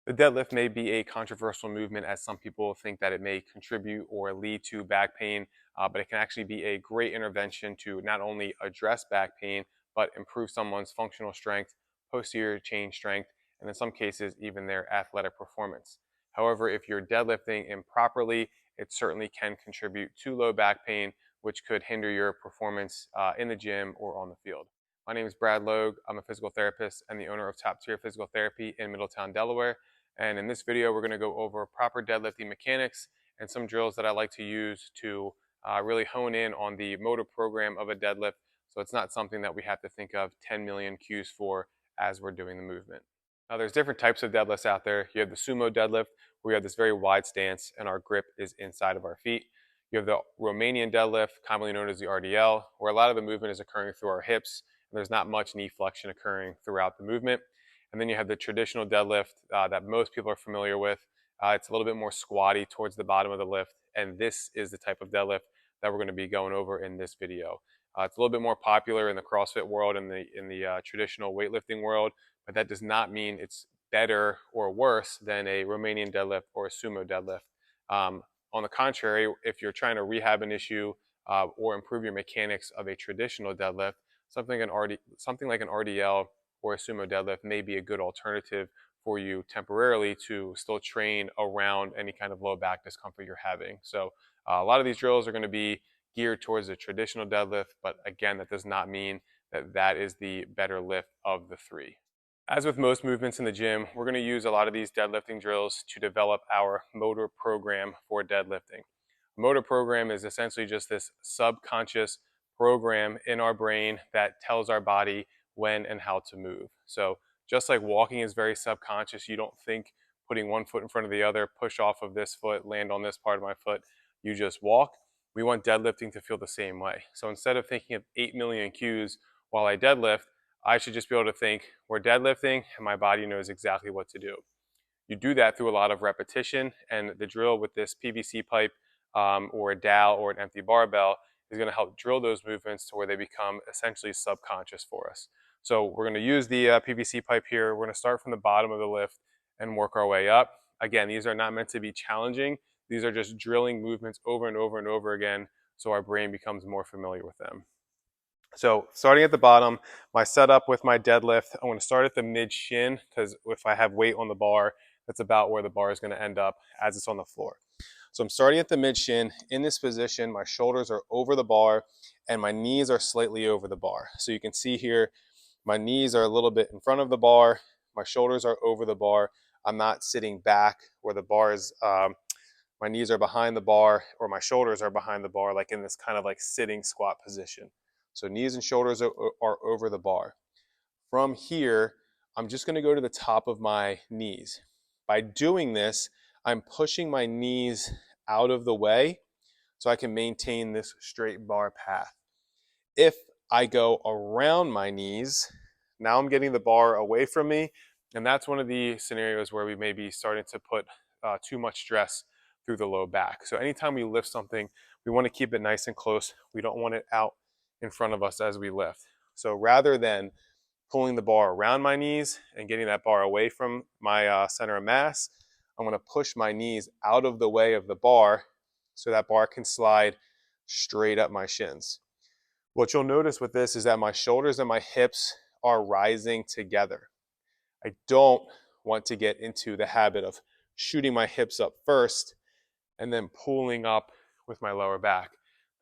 The deadlift may be a controversial movement as some people think that it may contribute or lead to back pain, but it can actually be a great intervention to not only address back pain, but improve someone's functional strength, posterior chain strength, and in some cases, even their athletic performance. However, if you're deadlifting improperly, it certainly can contribute to low back pain, which could hinder your performance in the gym or on the field. My name is Brad Logue. I'm a physical therapist and the owner of Top Tier Physical Therapy in Middletown, Delaware. And in this video, we're going to go over proper deadlifting mechanics and some drills that I like to use to really hone in on the motor program of a deadlift. So it's not something that we have to think of 10 million cues for as we're doing the movement. Now there's different types of deadlifts out there. You have the sumo deadlift, where we have this very wide stance and our grip is inside of our feet. You have the Romanian deadlift, commonly known as the RDL, where a lot of the movement is occurring through our hips, and there's not much knee flexion occurring throughout the movement. And then you have the traditional deadlift that most people are familiar with. It's a little bit more squatty towards the bottom of the lift, and this is the type of deadlift that we're going to be going over in this video. It's a little bit more popular in the CrossFit world and in the traditional weightlifting world, but that does not mean it's better or worse than a Romanian deadlift or a sumo deadlift. On the contrary, if you're trying to rehab an issue or improve your mechanics of a traditional deadlift, something like an RDL or a sumo deadlift may be a good alternative for you temporarily to still train around any kind of low back discomfort you're having. So a lot of these drills are going to be geared towards a traditional deadlift, but again, that does not mean that that is the better lift of the three. As with most movements in the gym, we're going to use a lot of these deadlifting drills to develop our motor program for deadlifting. A motor program is essentially just this subconscious program in our brain that tells our body when and how to move. So just like walking is very subconscious, you don't think putting one foot in front of the other, push off of this foot, land on this part of my foot, you just walk. We want deadlifting to feel the same way. So instead of thinking of 8 million cues while I deadlift, I should just be able to think, we're deadlifting and my body knows exactly what to do. You do that through a lot of repetition, and the drill with this PVC pipe or a dowel or an empty barbell is going to help drill those movements to where they become essentially subconscious for us. So we're going to use the PVC pipe here. We're going to start from the bottom of the lift and work our way up. Again, these are not meant to be challenging. These are just drilling movements over and over and over again so our brain becomes more familiar with them. So starting at the bottom, my setup with my deadlift, I want to start at the mid shin because if I have weight on the bar, that's about where the bar is going to end up as it's on the floor. So I'm starting at the mid shin. In this position, my shoulders are over the bar and my knees are slightly over the bar. So you can see here, my knees are a little bit in front of the bar. My shoulders are over the bar. I'm not sitting back where the bar is. My knees are behind the bar or my shoulders are behind the bar, like in this kind of like sitting squat position. So knees and shoulders are over the bar. From here, I'm just going to go to the top of my knees. By doing this, I'm pushing my knees out of the way so I can maintain this straight bar path. If I go around my knees, now I'm getting the bar away from me, and that's one of the scenarios where we may be starting to put too much stress through the low back. So anytime we lift something, we want to keep it nice and close. We don't want it out in front of us as we lift. So rather than pulling the bar around my knees and getting that bar away from my center of mass, I'm going to push my knees out of the way of the bar so that bar can slide straight up my shins. What you'll notice with this is that my shoulders and my hips are rising together. I don't want to get into the habit of shooting my hips up first and then pulling up with my lower back.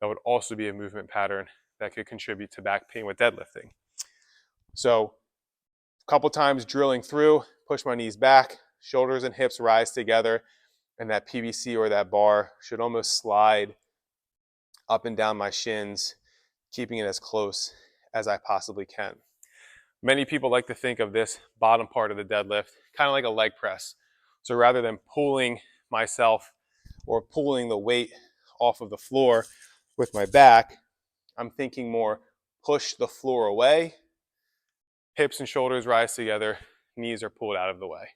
That would also be a movement pattern that could contribute to back pain with deadlifting. So a couple times drilling through, push my knees back, shoulders and hips rise together, and that PVC or that bar should almost slide up and down my shins, keeping it as close as I possibly can. Many people like to think of this bottom part of the deadlift kind of like a leg press. So rather than pulling myself or pulling the weight off of the floor with my back, I'm thinking more push the floor away, hips and shoulders rise together, knees are pulled out of the way.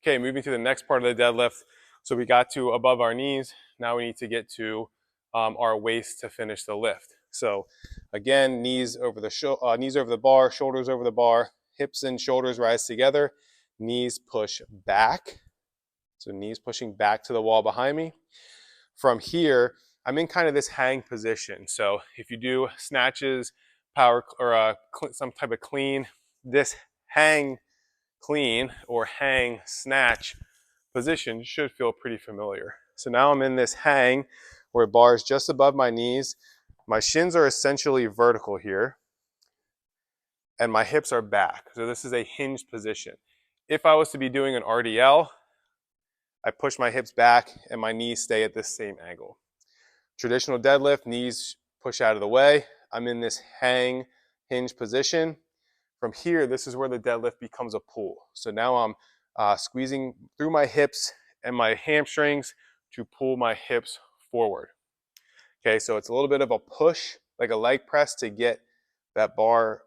Okay, moving to the next part of the deadlift. So we got to above our knees. Now we need to get to our waist to finish the lift. So again, knees over the bar, shoulders over the bar, hips and shoulders rise together, knees push back. So knees pushing back to the wall behind me. From here, I'm in kind of this hang position. So if you do snatches, power, or some type of clean, this hang clean or hang snatch position should feel pretty familiar. So now I'm in this hang where bar is just above my knees. My shins are essentially vertical here, and my hips are back. So this is a hinge position. If I was to be doing an RDL, I push my hips back and my knees stay at this same angle. Traditional deadlift, knees push out of the way. I'm in this hang hinge position. From here, this is where the deadlift becomes a pull. So now I'm squeezing through my hips and my hamstrings to pull my hips forward. Okay, so it's a little bit of a push, like a leg press to get that bar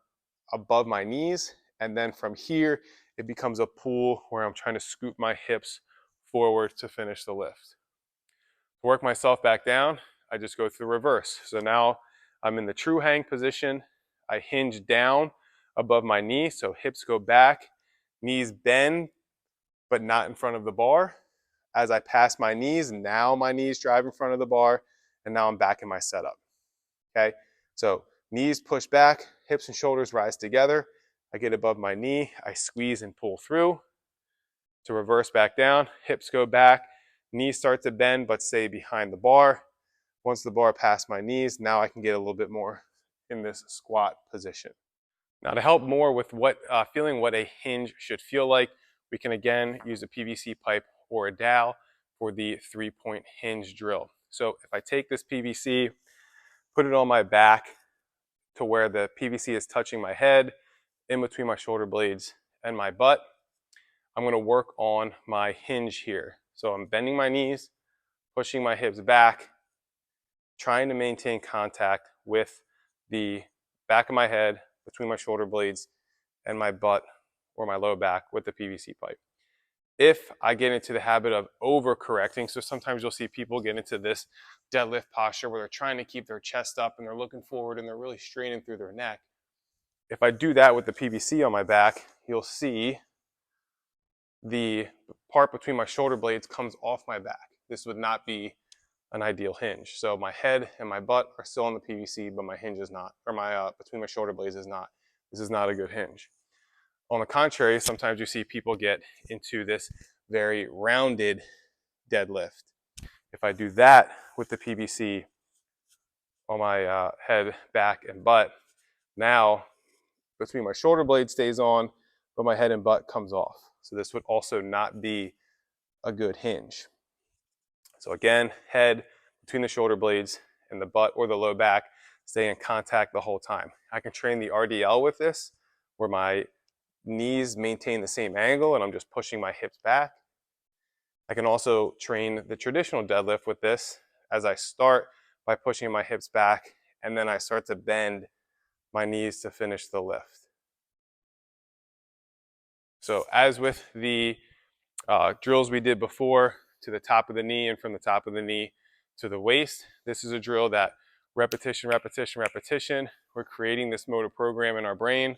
above my knees. And then from here, it becomes a pull where I'm trying to scoop my hips forward to finish the lift. To work myself back down, I just go through reverse. So now I'm in the true hang position. I hinge down above my knee, so hips go back, knees bend, but not in front of the bar. As I pass my knees, now my knees drive in front of the bar, and now I'm back in my setup. Okay, so knees push back, hips and shoulders rise together. I get above my knee, I squeeze and pull through. To reverse back down, hips go back, knees start to bend but stay behind the bar. Once the bar past my knees, now I can get a little bit more in this squat position. Now to help more with feeling what a hinge should feel like, we can again use a PVC pipe or a dowel for the 3-point hinge drill. So if I take this PVC, put it on my back to where the PVC is touching my head, in between my shoulder blades and my butt, I'm going to work on my hinge here. So I'm bending my knees, pushing my hips back, trying to maintain contact with the back of my head, between my shoulder blades, and my butt or my low back with the PVC pipe. If I get into the habit of overcorrecting, so sometimes you'll see people get into this deadlift posture where they're trying to keep their chest up and they're looking forward and they're really straining through their neck. If I do that with the PVC on my back, you'll see the part between my shoulder blades comes off my back. This would not be an ideal hinge. So my head and my butt are still on the PVC, but my hinge is not, or my between my shoulder blades is not. This is not a good hinge. On the contrary, sometimes you see people get into this very rounded deadlift. If I do that with the PVC on my head, back, and butt, now between my shoulder blade stays on, but my head and butt comes off. So this would also not be a good hinge. So again, head between the shoulder blades and the butt or the low back stay in contact the whole time. I can train the RDL with this, where my knees maintain the same angle and I'm just pushing my hips back. I can also train the traditional deadlift with this, as I start by pushing my hips back and then I start to bend my knees to finish the lift. So as with the drills we did before, to the top of the knee and from the top of the knee to the waist, this is a drill that repetition, repetition, repetition, we're creating this motor program in our brain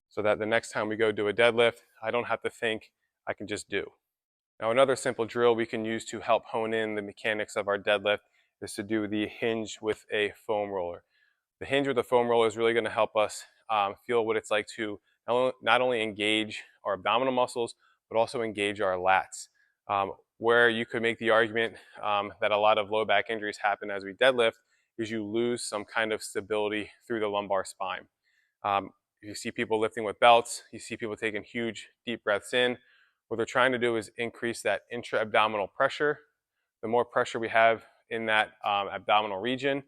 so that the next time we go do a deadlift, I don't have to think, I can just do. Now another simple drill we can use to help hone in the mechanics of our deadlift is to do the hinge with a foam roller. The hinge with a foam roller is really going to help us feel what it's like to not only engage our abdominal muscles, but also engage our lats. Where you could make the argument that a lot of low back injuries happen as we deadlift is you lose some kind of stability through the lumbar spine. You see people lifting with belts, you see people taking huge deep breaths in. What they're trying to do is increase that intra-abdominal pressure. The more pressure we have in that abdominal region,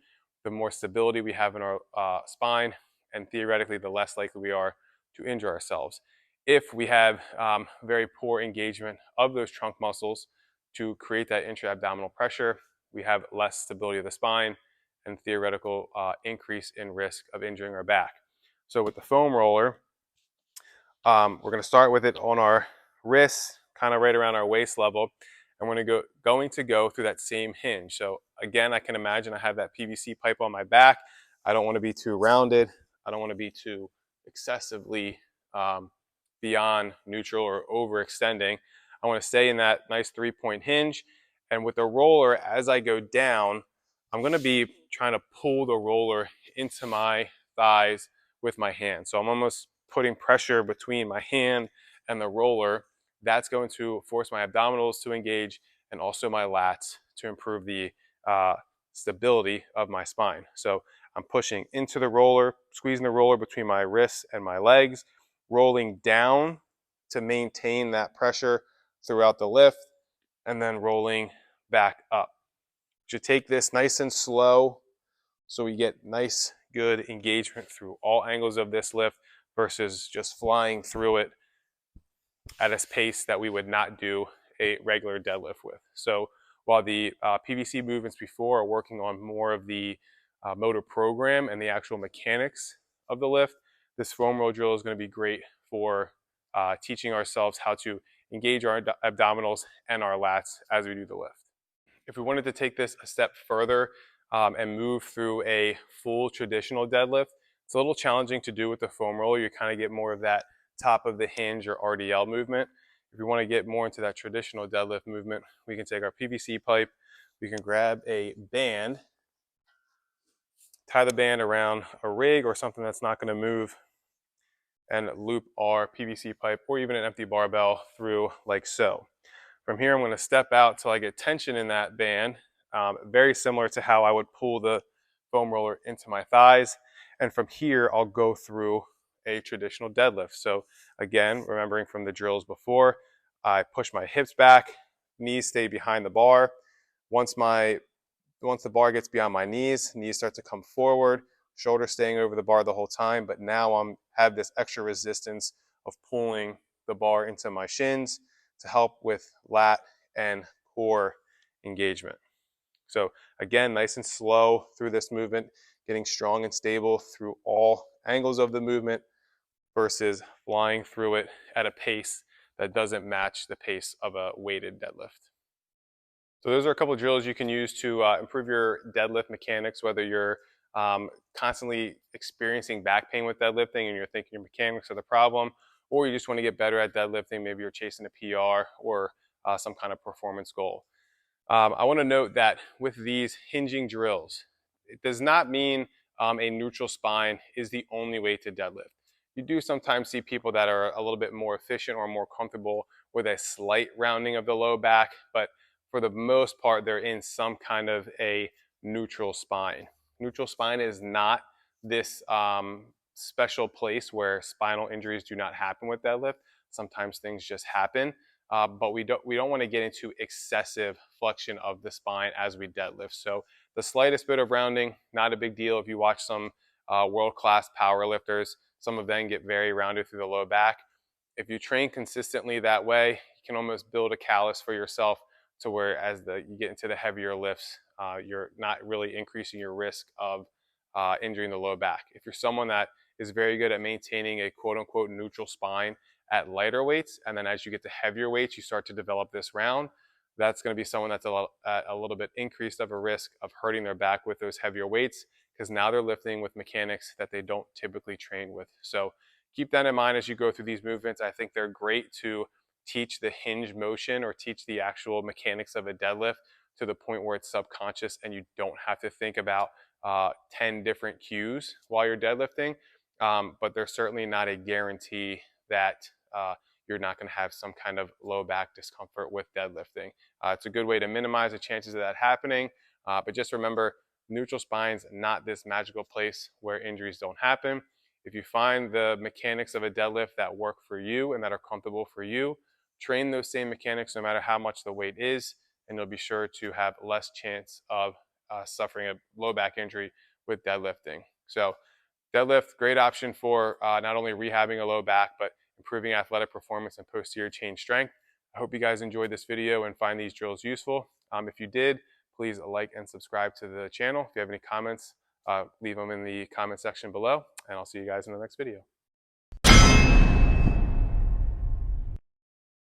the more stability we have in our spine, and theoretically the less likely we are to injure ourselves. If we have very poor engagement of those trunk muscles to create that intra-abdominal pressure, we have less stability of the spine and theoretical increase in risk of injuring our back. So with the foam roller, we're going to start with it on our wrists, kind of right around our waist level, and we're going to go through that same hinge. So again, I can imagine I have that PVC pipe on my back. I don't want to be too rounded. I don't want to be too excessively um, beyond neutral or overextending. I want to stay in that nice 3-point hinge. And with the roller, as I go down, I'm going to be trying to pull the roller into my thighs with my hand. So I'm almost putting pressure between my hand and the roller. That's going to force my abdominals to engage and also my lats to improve the stability of my spine. So I'm pushing into the roller, squeezing the roller between my wrists and my legs, rolling down to maintain that pressure throughout the lift, and then rolling back up. Should take this nice and slow so we get nice, good engagement through all angles of this lift versus just flying through it at a pace that we would not do a regular deadlift with. So while the PVC movements before are working on more of the motor program and the actual mechanics of the lift, this foam roll drill is going to be great for teaching ourselves how to engage our abdominals and our lats as we do the lift. If we wanted to take this a step further and move through a full traditional deadlift, it's a little challenging to do with the foam roller. You kind of get more of that top of the hinge or RDL movement. If we want to get more into that traditional deadlift movement, we can take our PVC pipe, we can grab a band, tie the band around a rig or something that's not going to move, and loop our PVC pipe or even an empty barbell through like so. From here, I'm going to step out till I get tension in that band, very similar to how I would pull the foam roller into my thighs. And from here, I'll go through a traditional deadlift. So again, remembering from the drills before, I push my hips back, knees stay behind the bar. Once the bar gets beyond my knees start to come forward, shoulders staying over the bar the whole time, but now I have this extra resistance of pulling the bar into my shins to help with lat and core engagement. So again, nice and slow through this movement, getting strong and stable through all angles of the movement versus flying through it at a pace that doesn't match the pace of a weighted deadlift. So those are a couple of drills you can use to improve your deadlift mechanics, whether you're constantly experiencing back pain with deadlifting and you're thinking your mechanics are the problem, or you just want to get better at deadlifting. Maybe you're chasing a PR or some kind of performance goal. I want to note that with these hinging drills, it does not mean a neutral spine is the only way to deadlift. You do sometimes see people that are a little bit more efficient or more comfortable with a slight rounding of the low back, but for the most part, they're in some kind of a neutral spine. Neutral spine is not this special place where spinal injuries do not happen with deadlift. Sometimes things just happen. But we don't want to get into excessive flexion of the spine as we deadlift. So the slightest bit of rounding, not a big deal. If you watch some world-class power lifters, some of them get very rounded through the low back. If you train consistently that way, you can almost build a callus for yourself to where as you get into the heavier lifts, you're not really increasing your risk of injuring the low back. If you're someone that is very good at maintaining a quote-unquote neutral spine at lighter weights, and then as you get to heavier weights, you start to develop this round, that's going to be someone that's at a little bit increased of a risk of hurting their back with those heavier weights, because now they're lifting with mechanics that they don't typically train with. So keep that in mind as you go through these movements. I think they're great to teach the hinge motion or teach the actual mechanics of a deadlift to the point where it's subconscious and you don't have to think about 10 different cues while you're deadlifting. But there's certainly not a guarantee that you're not going to have some kind of low back discomfort with deadlifting. It's a good way to minimize the chances of that happening. But just remember, neutral spine's not this magical place where injuries don't happen. If you find the mechanics of a deadlift that work for you and that are comfortable for you, train those same mechanics no matter how much the weight is, and you'll be sure to have less chance of suffering a low back injury with deadlifting. So deadlift, great option for not only rehabbing a low back, but improving athletic performance and posterior chain strength. I hope you guys enjoyed this video and find these drills useful. If you did, please like and subscribe to the channel. If you have any comments, leave them in the comment section below, and I'll see you guys in the next video.